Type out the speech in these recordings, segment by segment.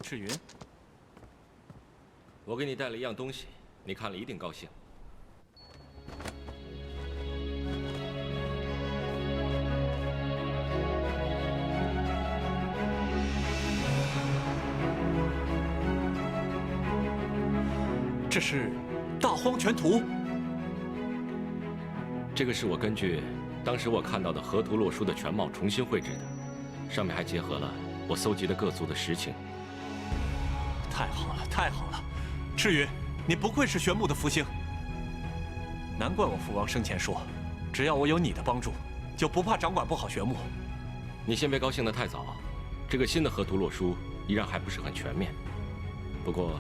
赤云，我给你带了一样东西，你看了一定高兴。这是大荒全图。这个是我根据当时我看到的河图洛书的全貌重新绘制的，上面还结合了我搜集的各族的实情。太好了，太好了！赤云，你不愧是玄武的福星。难怪我父王生前说，只要我有你的帮助，就不怕掌管不好玄武。你先别高兴得太早，这个新的河图洛书依然还不是很全面。不过，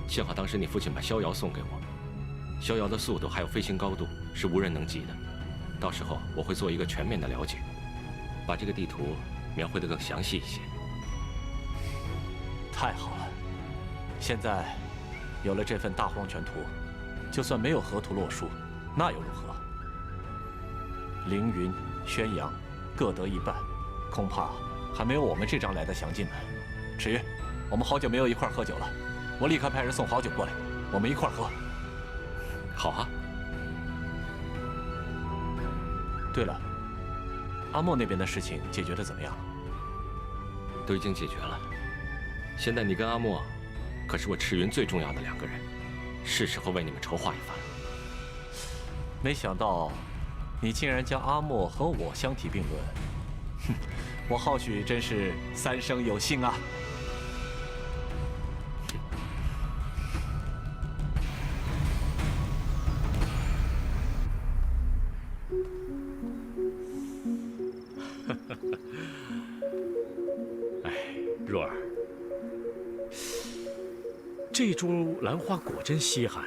幸好当时你父亲把逍遥送给我，逍遥的速度还有飞行高度是无人能及的。到时候我会做一个全面的了解，把这个地图描绘得更详细一些。太好了！现在有了这份大荒全图，就算没有河图洛书，那又如何？凌云、宣阳各得一半，恐怕还没有我们这张来的详尽呢。赤云，我们好久没有一块喝酒了，我立刻派人送好酒过来，我们一块喝。好啊。对了，阿莫那边的事情解决得怎么样？都已经解决了。现在你跟阿莫，可是我赤云最重要的2个人，是时候为你们筹划一番。没想到，你竟然将阿莫和我相提并论。哼，我浩许真是3生有幸啊！若儿，这株兰花果真稀罕。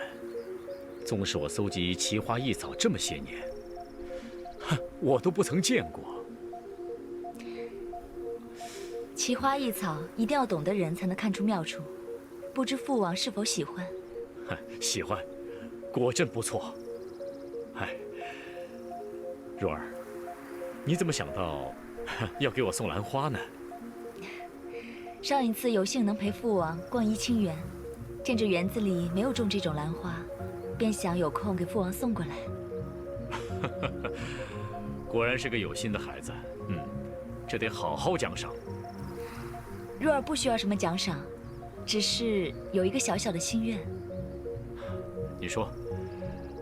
纵使我搜集奇花异草这么些年，我都不曾见过。奇花异草一定要懂的人才能看出妙处，不知父王是否喜欢？喜欢，果真不错。若儿，你怎么想到要给我送兰花呢？上一次有幸能陪父王逛怡清园，见着园子里没有种这种兰花，便想有空给父王送过来。果然是个有心的孩子。这得好好奖赏。若儿不需要什么奖赏，只是有一个小小的心愿。你说，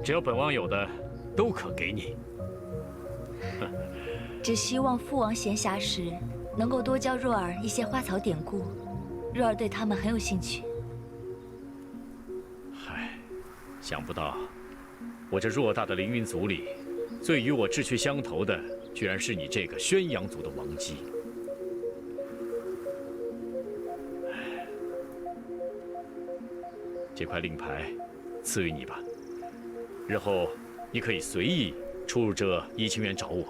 只要本王有的，都可给你。只希望父王闲暇时能够多教若儿一些花草典故，若儿对他们很有兴趣。想不到，我这偌大的凌云族里，最与我志趣相投的，居然是你这个宣阳族的王姬。这块令牌赐予你吧，日后你可以随意出入这怡清园找我，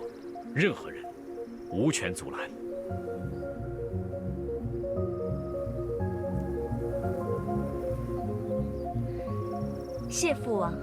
任何人无权阻拦。谢父王。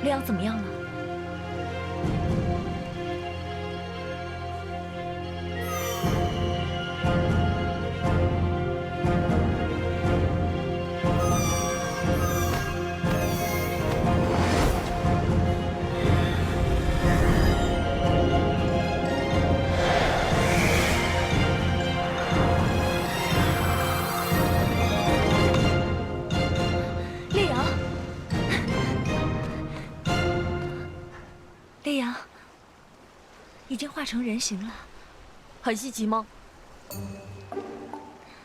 烈阳怎么样了？烈阳，已经化成人形了，很稀奇吗？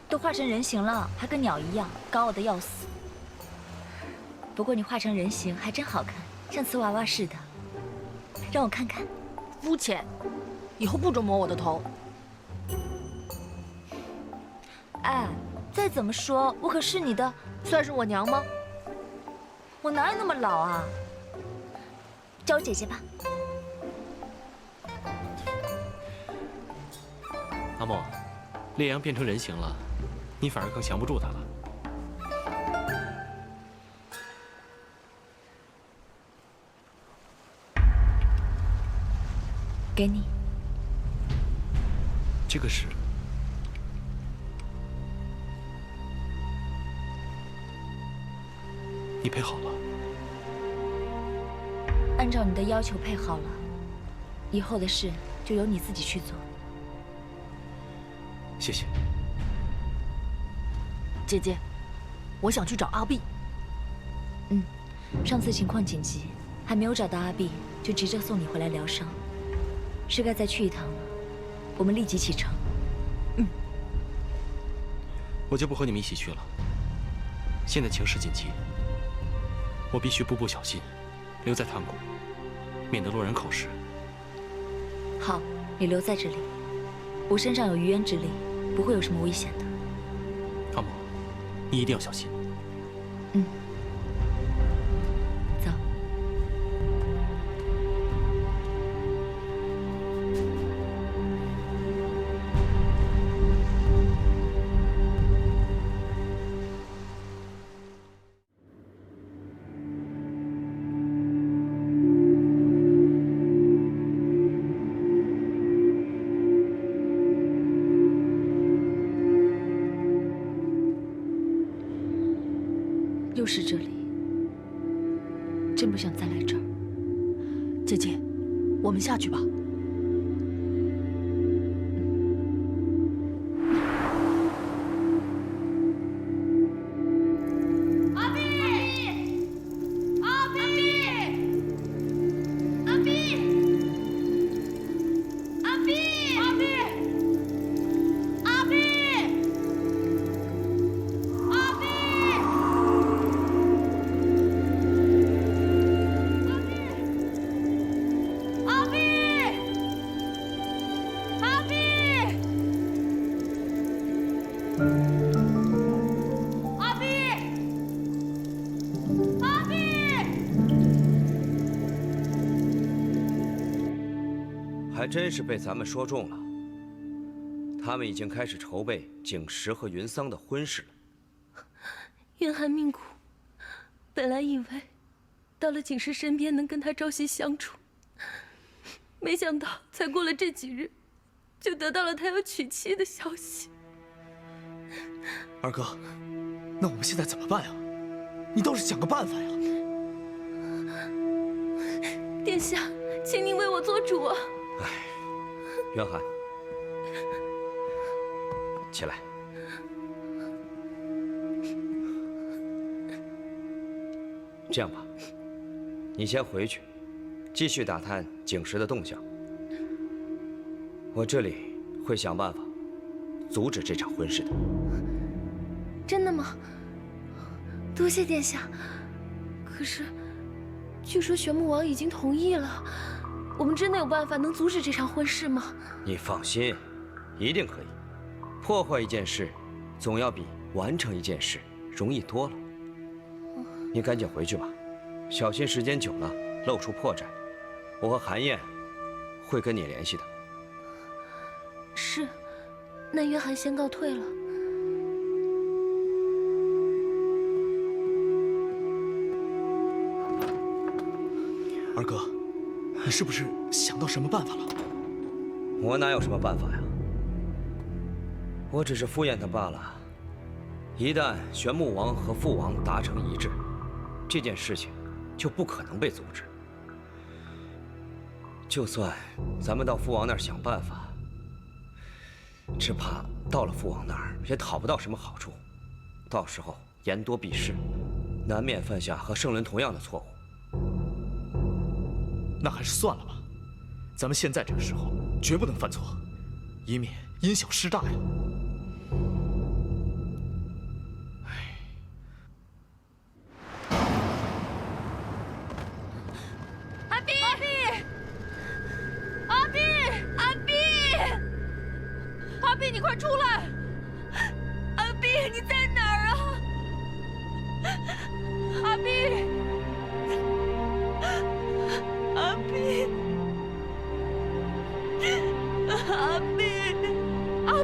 都化成人形了，还跟鸟一样，高傲的要死。不过你化成人形还真好看，像瓷娃娃似的。让我看看。肤浅，以后不准摸我的头。哎，再怎么说，我可是你的，算是我娘吗？我哪有那么老啊？叫我姐姐吧。阿莫，烈阳变成人形了，你反而更降不住他了。给你。这个是？你配好了？按照你的要求配好了，以后的事就由你自己去做。谢谢。姐姐，我想去找阿碧。上次情况紧急，还没有找到阿碧，就急着送你回来疗伤，是该再去一趟了。我们立即启程。我就不和你们一起去了。现在情势紧急，我必须步步小心，留在炭谷，免得落人口实。好，你留在这里，我身上有余渊之力，不会有什么危险的。阿莫，你一定要小心。走。又是这里，真不想再来这儿。姐姐，我们下去吧。还真是被咱们说中了。他们已经开始筹备景石和云桑的婚事了。渊寒命苦，本来以为到了景石身边能跟他朝夕相处，没想到才过了这几日，就得到了他要娶妻的消息。二哥，那我们现在怎么办呀？你倒是想个办法呀！殿下，请您为我做主啊！哎，渊寒，起来。这样吧，你先回去，继续打探景石的动向。我这里会想办法阻止这场婚事的。真的吗？多谢殿下。可是，据说玄武王已经同意了，我们真的有办法能阻止这场婚事吗？你放心，一定可以。破坏一件事，总要比完成一件事容易多了。你赶紧回去吧，小心时间久了露出破绽。我和韩燕会跟你联系的。是，那约翰先告退了。二哥，你是不是想到什么办法了？我哪有什么办法呀？我只是敷衍他罢了。一旦玄武王和父王达成一致，这件事情就不可能被阻止。就算咱们到父王那儿想办法，只怕到了父王那儿也讨不到什么好处。到时候言多必失，难免犯下和圣伦同样的错误。那还是算了吧，咱们现在这个时候绝不能犯错，以免因小失大呀。阿碧，阿碧，阿碧，阿碧，你快出来！阿碧，你在哪儿啊？阿碧。阿碧，阿碧，阿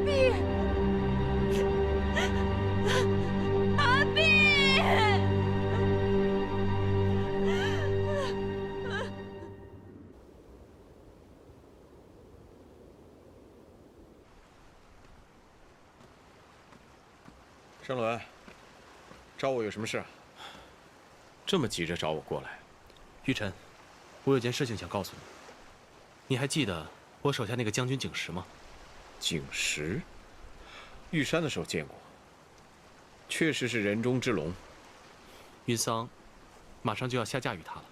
盛伦，找我有什么事？这么急着找我过来？玉晨，我有件事情想告诉你。你还记得我手下那个将军景时吗？景时，玉山的时候见过，确实是人中之龙。云桑，马上就要下嫁于他了。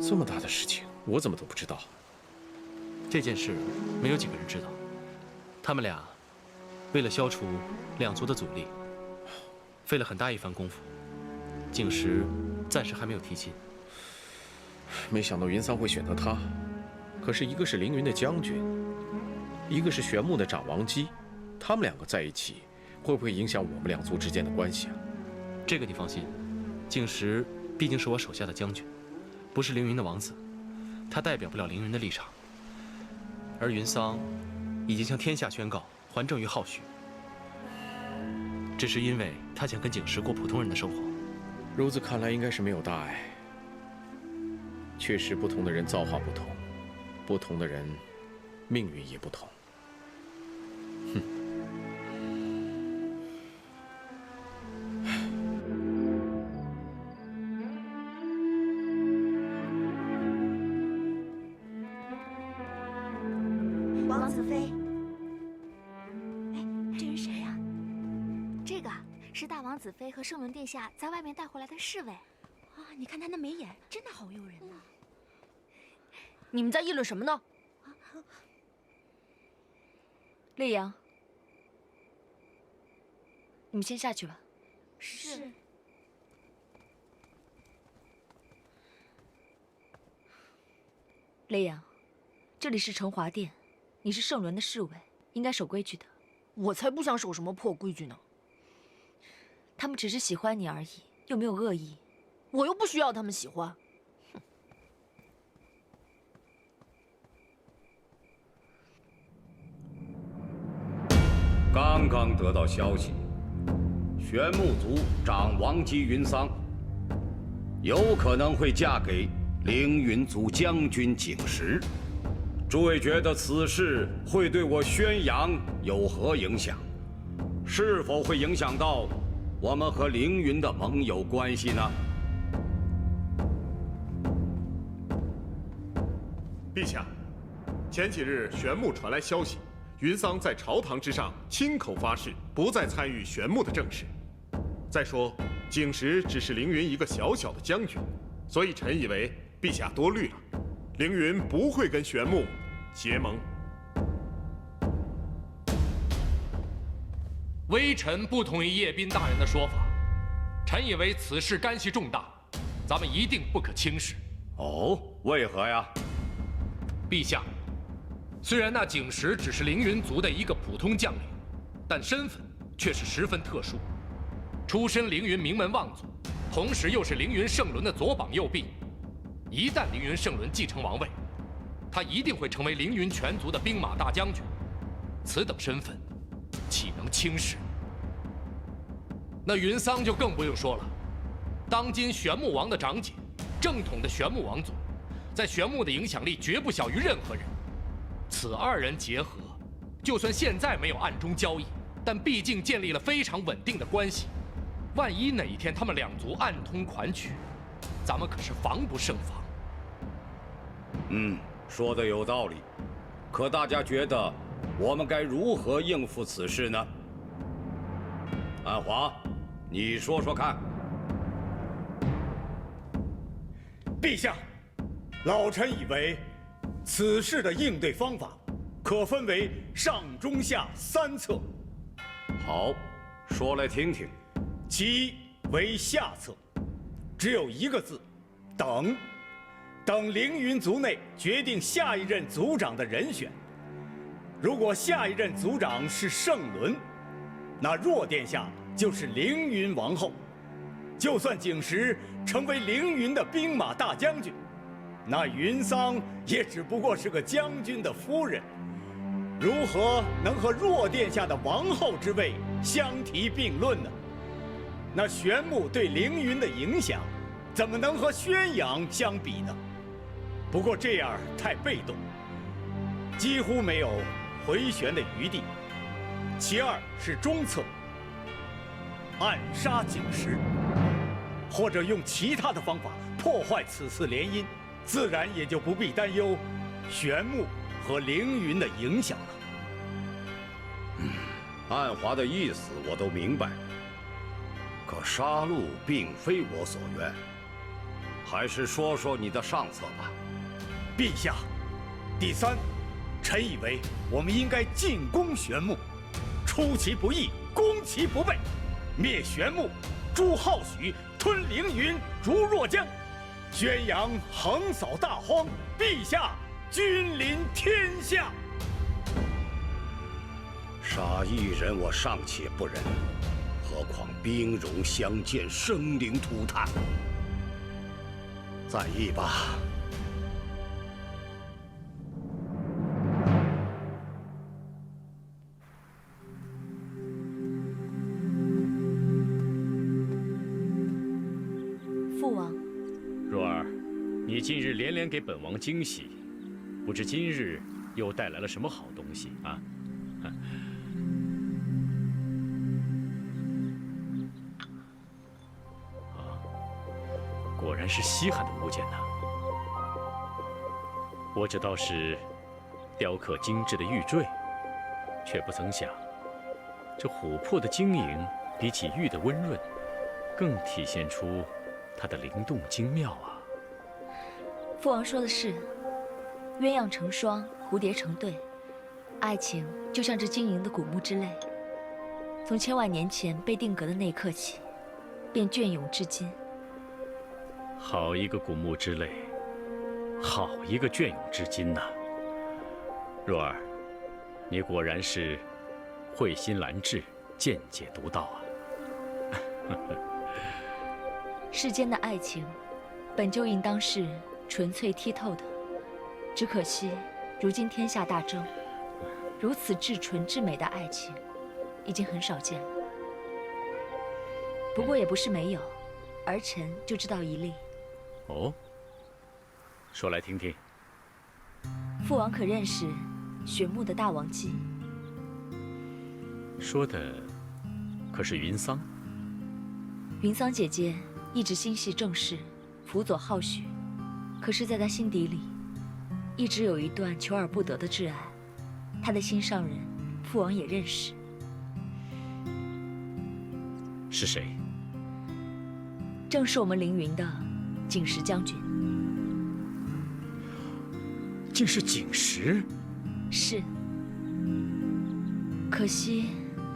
这么大的事情，我怎么都不知道？这件事没有几个人知道。他们俩为了消除两族的阻力，费了很大一番功夫。景时暂时还没有提亲。没想到云桑会选择他，可是一个是凌云的将军，一个是玄牧的长王姬，他们两个在一起，会不会影响我们两族之间的关系啊？这个你放心，景时毕竟是我手下的将军，不是凌云的王子，他代表不了凌云的立场。而云桑已经向天下宣告还政于浩许，只是因为他想跟景时过普通人的生活。如此看来，应该是没有大碍。确实，不同的人造化不同，不同的人命运也不同。哼。王子妃，哎，这人谁呀？这个是大王子妃和圣伦殿下在外面带回来的侍卫。啊，你看他那眉眼，真的好诱人呐！你们在议论什么呢？丽阳，你们先下去吧。是。丽阳，这里是成华殿，你是圣伦的侍卫，应该守规矩的。我才不想守什么破规矩呢！他们只是喜欢你而已，又没有恶意。我又不需要他们喜欢。刚刚得到消息，玄牧族长王姬云桑有可能会嫁给凌云族将军景时。诸位觉得此事会对我宣扬有何影响？是否会影响到我们和凌云的盟友关系呢？陛下，前几日玄牧传来消息，云桑在朝堂之上亲口发誓，不再参与玄牧的政事。再说，景时只是凌云一个小小的将军，所以臣以为陛下多虑了，凌云不会跟玄牧结盟。微臣不同意叶斌大人的说法，臣以为此事干系重大，咱们一定不可轻视。哦，为何呀？陛下，虽然那景时只是凌云族的一个普通将领，但身份却是十分特殊。出身凌云名门望族，同时又是凌云圣伦的左膀右臂。一旦凌云圣伦继承王位，他一定会成为凌云全族的兵马大将军。此等身份，岂能轻视？那云桑就更不用说了，当今玄牧王的长姐，正统的玄牧王族，在玄牧的影响力绝不小于任何人。此二人结合，就算现在没有暗中交易，但毕竟建立了非常稳定的关系。万一哪一天他们两族暗通款曲，咱们可是防不胜防。说的有道理。可大家觉得我们该如何应付此事呢？安华，你说说看。陛下，老臣以为，此事的应对方法可分为上中下三策。好，说来听听。其一为下策，只有一个字：等。等凌云族内决定下一任族长的人选。如果下一任族长是圣伦，那若殿下就是凌云王后。就算景时成为凌云的兵马大将军，那云桑也只不过是个将军的夫人，如何能和若殿下的王后之位相提并论呢？那玄牧对凌云的影响，怎么能和宣扬相比呢？不过这样太被动，几乎没有回旋的余地。其二是中策，暗杀景时，或者用其他的方法破坏此次联姻，自然也就不必担忧玄木和凌云的影响了。暗华的意思我都明白，可杀戮并非我所愿，还是说说你的上策吧。陛下，第三，臣以为我们应该进攻玄木，出其不意，攻其不备，灭玄木，诛浩许，吞凌云如若将，宣扬横扫大荒，陛下君临天下。杀一人我尚且不忍，何况兵戎相见，生灵涂炭。再议吧。父王，若儿，你近日连连给本王惊喜，不知今日又带来了什么好东西啊？果然是稀罕的物件呐！我这倒是雕刻精致的玉坠，却不曾想，这琥珀的晶莹比起玉的温润，更体现出它的灵动精妙啊！父王说的是，鸳鸯成双，蝴蝶成对，爱情就像这晶莹的古木之泪，从千万年前被定格的那一刻起，便隽永至今。好一个古木之泪，好一个隽永至今呐！若儿，你果然是慧心兰志，见解独到啊！世间的爱情，本就应当是纯粹剔透的，只可惜如今天下大争，如此至纯至美的爱情，已经很少见了。不过也不是没有，儿臣就知道一例。哦，说来听听。父王可认识玄木的大王姬？说的可是云桑？云桑姐姐一直心系正室，辅佐浩许，可是在她心底里，一直有一段求而不得的挚爱。她的心上人，父王也认识。是谁？正是我们凌云的景时将军。竟是景时？是。可惜，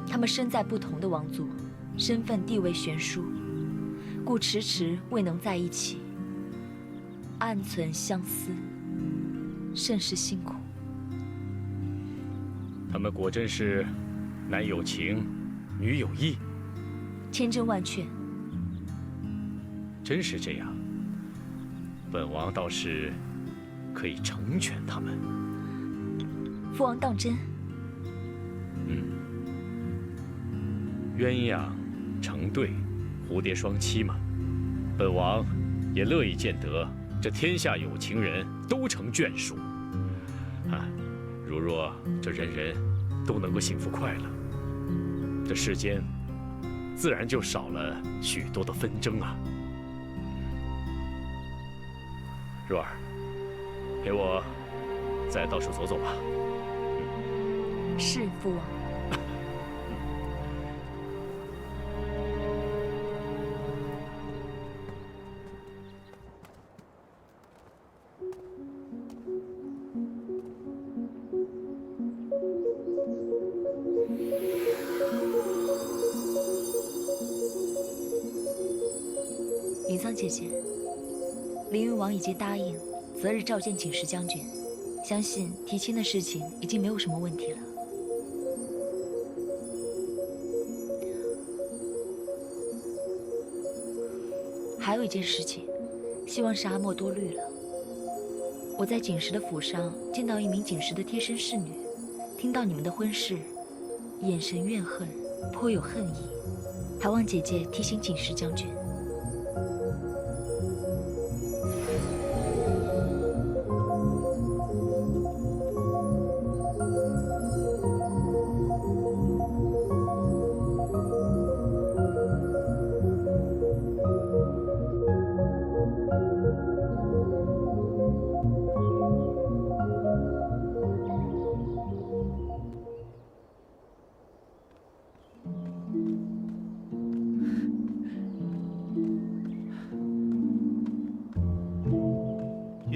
他们身在不同的王族，身份地位悬殊，故迟迟未能在一起，暗存相思，甚是辛苦。他们果真是男有情，女有意，千真万确。真是这样，本王倒是可以成全他们。父王当真？鸳鸯成对，蝴蝶双栖嘛。本王也乐意见得这天下有情人都成眷属。如若这人人都能够幸福快乐，这世间自然就少了许多的纷争啊。若儿，陪我再到处走走吧。是，父王。云桑姐姐，凌云王已经答应择日召见景时将军，相信提亲的事情已经没有什么问题了。还有一件事情，希望是阿莫多虑了。我在景时的府上见到一名景时的贴身侍女，听到你们的婚事，眼神怨恨，颇有恨意，还望姐姐提醒景时将军。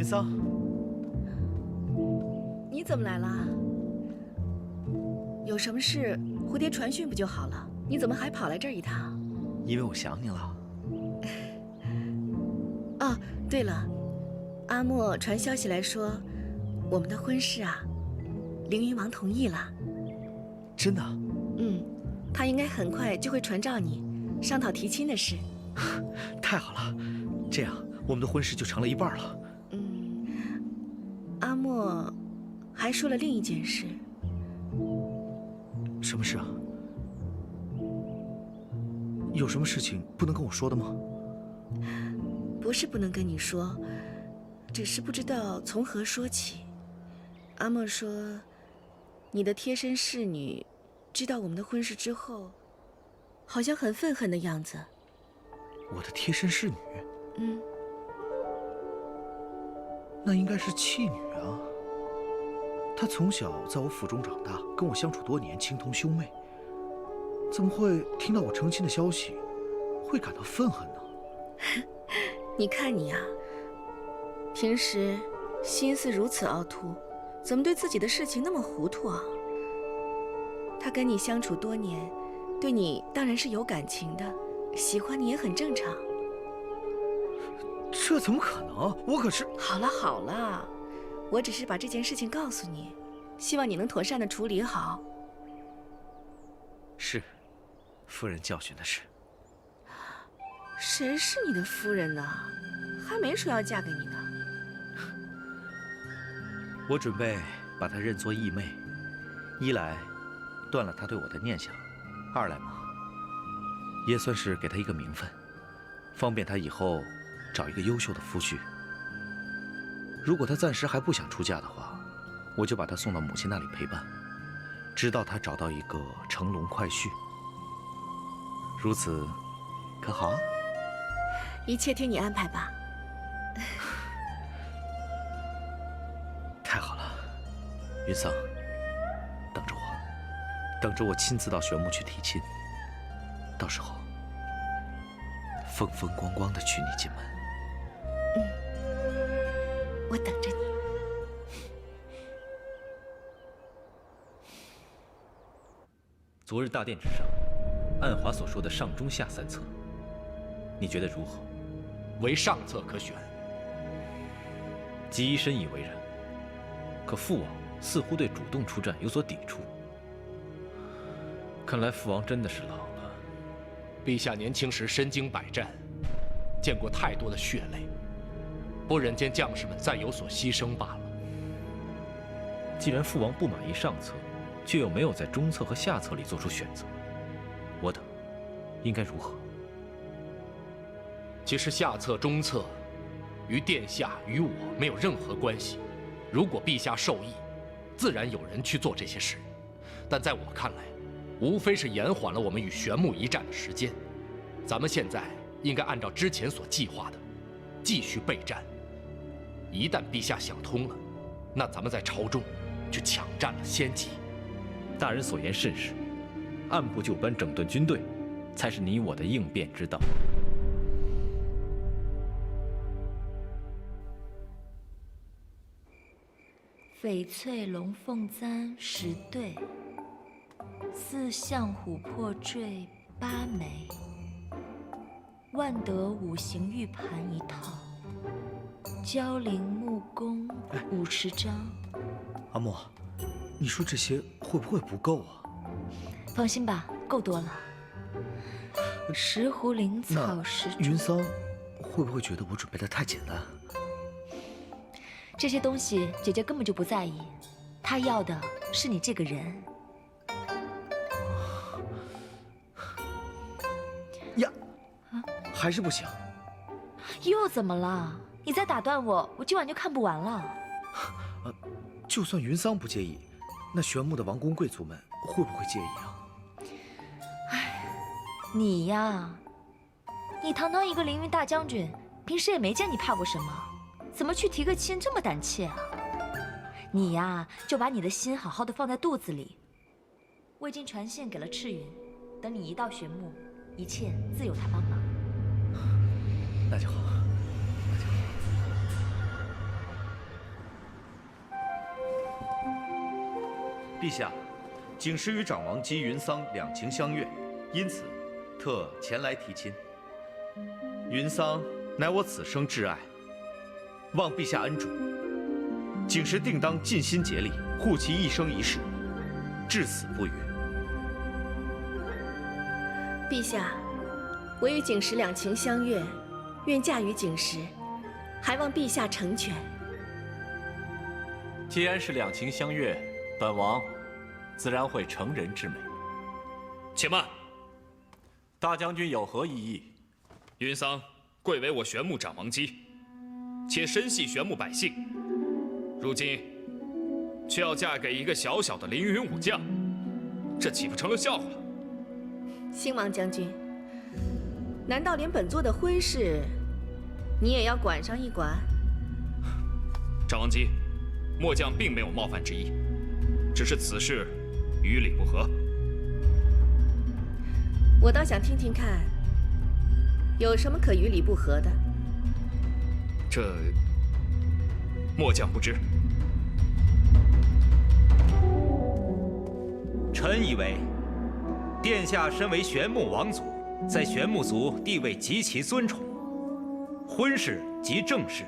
云桑，你怎么来了？有什么事，蝴蝶传讯不就好了？你怎么还跑来这儿一趟？因为我想你了。哦，对了，阿莫传消息来说，我们的婚事啊，凌云王同意了。真的？嗯，他应该很快就会传召你，商讨提亲的事。太好了，这样我们的婚事就成了一半了。阿莫还说了另一件事。什么事啊？有什么事情不能跟我说的吗？不是不能跟你说，只是不知道从何说起。阿莫说，你的贴身侍女知道我们的婚事之后，好像很愤恨的样子。我的贴身侍女？嗯，那应该是弃女啊。她从小在我府中长大，跟我相处多年，情同兄妹，怎么会听到我成亲的消息，会感到愤恨呢？你看你啊，平时心思如此凹凸，怎么对自己的事情那么糊涂啊？他跟你相处多年，对你当然是有感情的，喜欢你也很正常。这怎么可能？我可是……好了好了，我只是把这件事情告诉你，希望你能妥善的处理好。是，夫人教训的是。谁是你的夫人呢？还没说要嫁给你呢。我准备把她认作义妹，一来断了她对我的念想，二来嘛，也算是给她一个名分，方便她以后找一个优秀的夫婿。如果她暂时还不想出嫁的话，我就把她送到母亲那里陪伴，直到她找到一个乘龙快婿。如此，可好啊？一切听你安排吧。太好了，云桑，等着我，等着我亲自到玄木去提亲，到时候风风光光的娶你进门。我等着你。昨日大殿之上，按华所说的上中下三策，你觉得如何？唯上策可选。吉医深以为然，可父王似乎对主动出战有所抵触。看来父王真的是老了。陛下年轻时身经百战，见过太多的血泪，不忍见将士们再有所牺牲罢了。既然父王不满意上策，却又没有在中策和下策里做出选择，我等应该如何？其实下策、中策，与殿下与我没有任何关系。如果陛下授意，自然有人去做这些事。但在我看来，无非是延缓了我们与玄木一战的时间。咱们现在应该按照之前所计划的，继续备战。一旦陛下想通了，那咱们在朝中就抢占了先机。大人所言甚是，按部就班整顿军队，才是你我的应变之道。翡翠龙凤簪10对，4象琥珀坠8枚，万德五行玉盘1套，蛟灵木弓50张。阿莫，你说这些会不会不够啊？放心吧，够多了。石斛灵草10种。云桑会不会觉得我准备的太简单？这些东西姐姐根本就不在意，她要的是你这个人。呀，还是不行。又怎么了？你再打断我，我今晚就看不完了。就算云桑不介意，那玄木的王公贵族们会不会介意啊？哎，你呀，你堂堂一个凌云大将军，平时也没见你怕过什么，怎么去提个亲这么胆怯啊？你呀，就把你的心好好的放在肚子里。我已经传信给了赤云，等你一到玄木，一切自有他帮忙。那就好。陛下，景时与长王姬云桑两情相悦，因此特前来提亲。云桑乃我此生挚爱，望陛下恩准。景时定当尽心竭力护其一生一世，至死不渝。陛下，我与景时两情相悦，愿嫁与景时，还望陛下成全。既然是两情相悦，本王自然会成人之美。且慢，大将军有何异议？云桑贵为我玄牧长王姬，且深系玄牧百姓，如今却要嫁给一个小小的凌云武将，这岂不成了笑话？兴王将军，难道连本座的婚事你也要管上一管？长王姬，末将并没有冒犯之意，只是此事于理不合。我倒想听听看，有什么可于理不合的？这末将不知。臣以为，殿下身为玄牧王族，在玄牧族地位极其尊崇，婚事及政事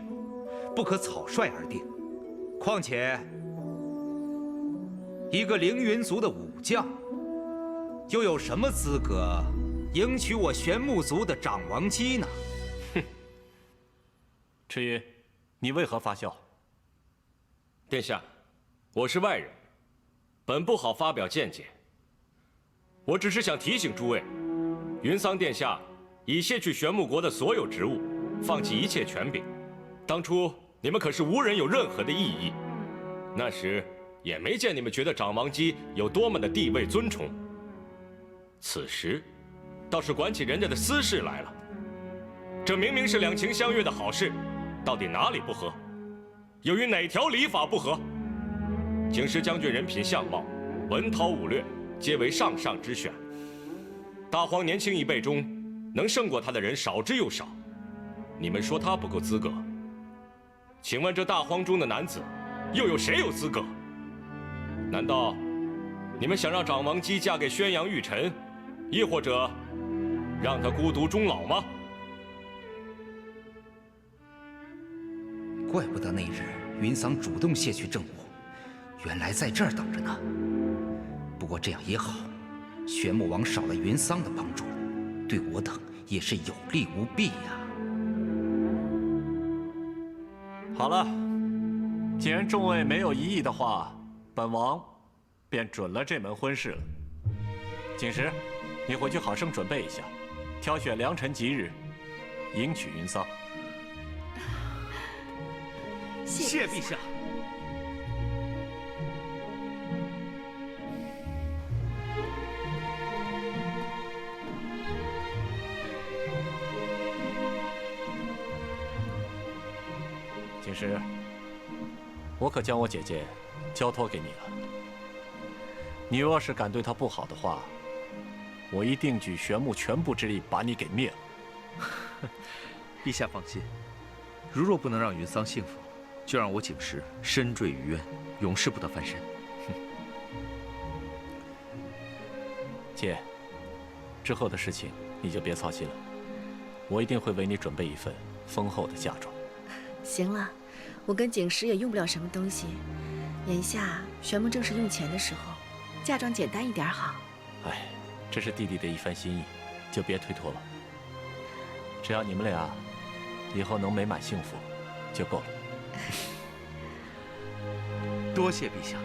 不可草率而定。况且，一个凌云族的武将，又有什么资格迎娶我玄牧族的长王姬呢？哼！赤云，你为何发笑？殿下，我是外人，本不好发表见解。我只是想提醒诸位，云桑殿下已卸去玄牧国的所有职务，放弃一切权柄。当初你们可是无人有任何的异议，那时也没见你们觉得长王姬有多么的地位尊崇。此时，倒是管起人家的私事来了。这明明是两情相悦的好事，到底哪里不合？又与哪条礼法不合？景时将军人品相貌、文韬武略，皆为上上之选。大荒年轻一辈中，能胜过他的人少之又少。你们说他不够资格？请问这大荒中的男子，又有谁有资格？难道你们想让长王姬嫁给宣阳玉臣，亦或者让她孤独终老吗？怪不得那日云桑主动卸去政务，原来在这儿等着呢。不过这样也好，玄牧王少了云桑的帮助，对我等也是有利无弊呀。好了，既然众位没有异议的话，本王便准了这门婚事了。景时，你回去好生准备一下，挑选良辰吉日，迎娶云桑。谢陛下。景时，我可将我姐姐交托给你了。你若是敢对她不好的话，我一定举玄牧全部之力把你给灭了。陛下放心，如若不能让云桑幸福，就让我景时深坠于渊，永世不得翻身。姐，之后的事情你就别操心了，我一定会为你准备一份丰厚的嫁妆。行了，我跟景时也用不了什么东西，眼下玄牧正是用钱的时候，嫁妆简单一点好。哎，这是弟弟的一番心意，就别推脱了。只要你们俩以后能美满幸福，就够了。多谢陛下。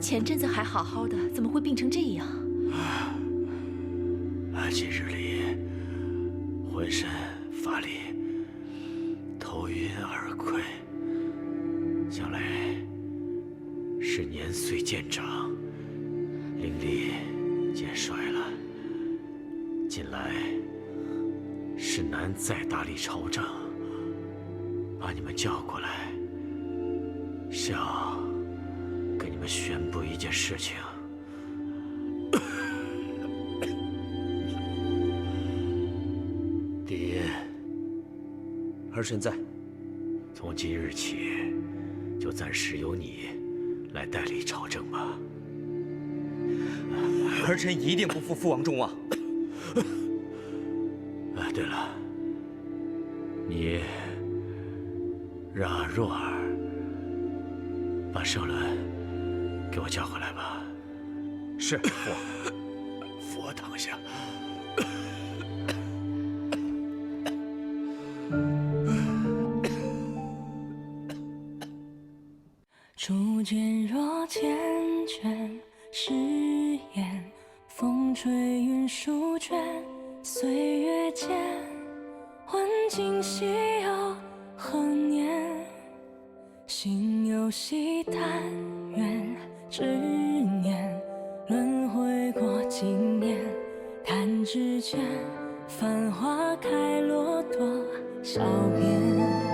前阵子还好好的，怎么会病成这样？近日里浑身乏力，头晕耳溃，想来是年岁渐长，灵力渐衰了。近来是难再大力朝政，把你们叫过来，是要跟你们宣布一件事情。第一，儿臣在。从今日起，就暂时由你来代理朝政吧。儿臣一定不负父王众望。对了，你让若儿把盛伦给我叫回来吧。是，父王。扶我躺下。初见若缱绻誓言，风吹云舒卷，岁月间，问今夕又何年？心有惜，但愿执念，轮回过经年，弹指间，繁花开落多少遍。